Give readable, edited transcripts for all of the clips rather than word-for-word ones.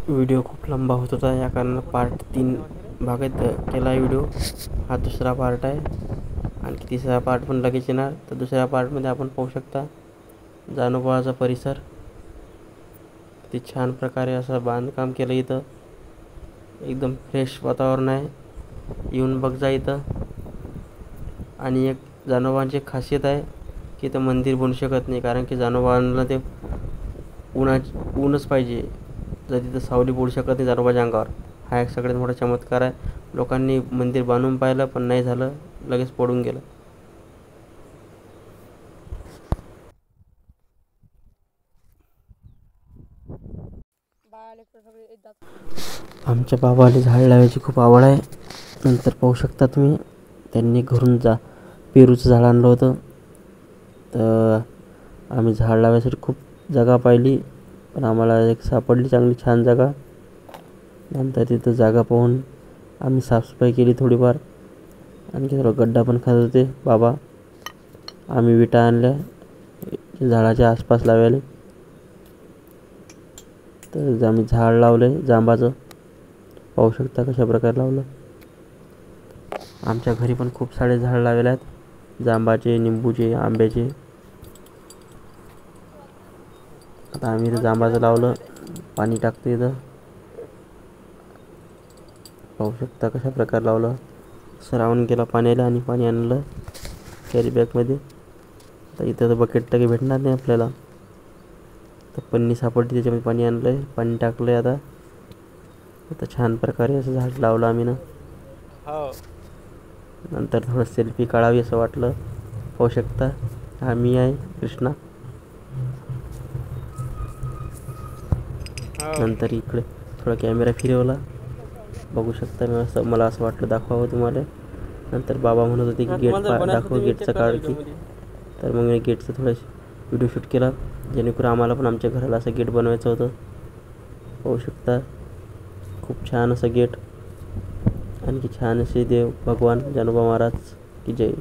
Video खूप लंबा होत होता, या कारण पार्ट 3 भागात केला व्हिडिओ. हा दुसरा पार्ट आहे. आणखी तिसरा पार्ट पण लगेच येणार. तर दुसऱ्या पार्टमध्ये आपण पाहू शकता जानोबाचा परिसर. किती छान प्रकारे असं बांधकाम केलं इथं. एकदम फ्रेश वातावरण आहे. येऊन बघ जा इथं. आणि एक जानोबांची खासियत आहे की इथं मंदिर बनू शकत नाही, कारण की जानोबांना ते ऊनच पाहिजे. जर तिथं सावली पडू शकत नाही जानोबाच्या अंगावर. हा एक सगळ्यात मोठा चमत्कार आहे. लोकांनी मंदिर बांधून पाहिलं पण नाही झालं, लगेच पडून गेलं. आमच्या बाबाला झाड लावायची खूप आवड आहे. नंतर पाहू शकता तुम्ही, त्यांनी घरून पेरूचं झाड आणलं होतं. तर आम्ही झाड लावायसाठी खूप जागा पाहिली, पण आम्हाला एक सापडली चांगली छान जागा. नंतर तिथं जागा पाहून आम्ही साफसफाई केली थोडीफार. आणखी थोडा गड्डा पण खात होते बाबा. आम्ही विटा आणल्या झाडाच्या आसपास लावायला. तर आम्ही झाड लावले जांबाचं. पाहू शकता कशा प्रकारे लावलं. आमच्या घरी पण खूप सारे झाड लावले आहेत, जांबाचे, निंबूचे, आंब्याचे. आता आम्ही इथं जांबाचं लावलं, पाणी टाकतो इथं. पाहू शकता कशा प्रकारे लावलं. सरावून गेला पाण्याला आणि पाणी आणलं कॅरी बॅगमध्ये. तर इथं तर बकेट टाकी भेटणार नाही आपल्याला. तर पन्नी सापडली, त्याच्यामध्ये पाणी आणलं आहे, पाणी टाकलं आहे. आता छान प्रकारे असं झाड लावलं आम्ही ना. नंतर थोडं सेल्फी काढावी असं वाटलं. पाहू शकता हा मी आहे कृष्णा. नंतर इकडे थोडा कॅमेरा फिरवला. बघू शकता मला असं वाटलं दाखवावं तुम्हाला. नंतर बाबा म्हणत होते की गेट दाखव, गेटचं काढ की. तर मग मी गेटचं थोडं व्हिडिओ शूट केला, जेणेकरून आम्हाला पण आमच्या घराला असं गेट बनवायचं होतं. पाहू शकता खूप छान असं गेट. आणखी छान असे देव भगवान जानोबा महाराज की जय.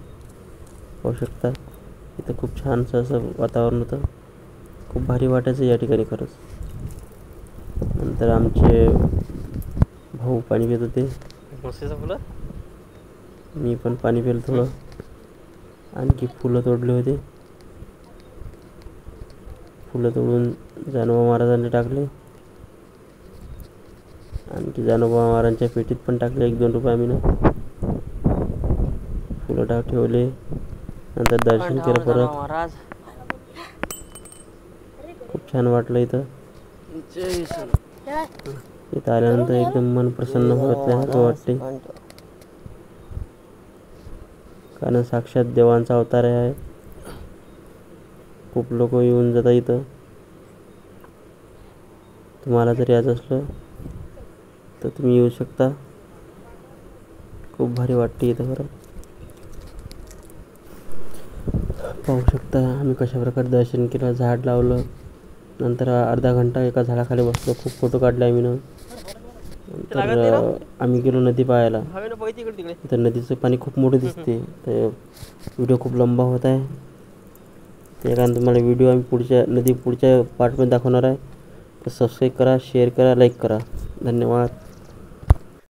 पाहू शकता इथं खूप छानसं असं वातावरण होतं. खूप भारी वाटायचं या ठिकाणी खरंच. नंतर आमचे भाऊ पाणी पित होते, मी पण पाणी पिलं थोडं. आणखी फुलं तोडले होते, फुलं तोडून जानोबा महाराजांनी टाकले. आणखी जानोबा महाराजांच्या पेटीत पण टाकले 1-2 रुपये आम्ही ना. फुलं ठेवले. नंतर दर्शन केलं परत. खूप छान वाटलं इथं. इथं आल्यानंतर एकदम मन प्रसन्न होतं वाटते, कारण साक्षात देवांचा अवतार आहे. खूप लोक येऊन जातात इथं. तुम्हाला जर यायचं असलं तर तुम्ही येऊ शकता. खूप भारी वाटते इथं खरं. पाहू शकता आम्ही कशा प्रकारे दर्शन केलं, झाड लावलं. नंतर अर्धा घंटा एका झाडाखाली बसलो, खूप फोटो काढले आम्ही ना. नंतर आम्ही गेलो नदी पाहायला. तर नदीचं पाणी खूप मोठं दिसते. तर व्हिडिओ खूप लंबा होत आहे, त्या कारण तुम्हाला व्हिडिओ आम्ही पुढच्या पार्टमध्ये दाखवणार आहे. तर सबस्क्राईब करा, शेअर करा, लाईक करा. धन्यवाद.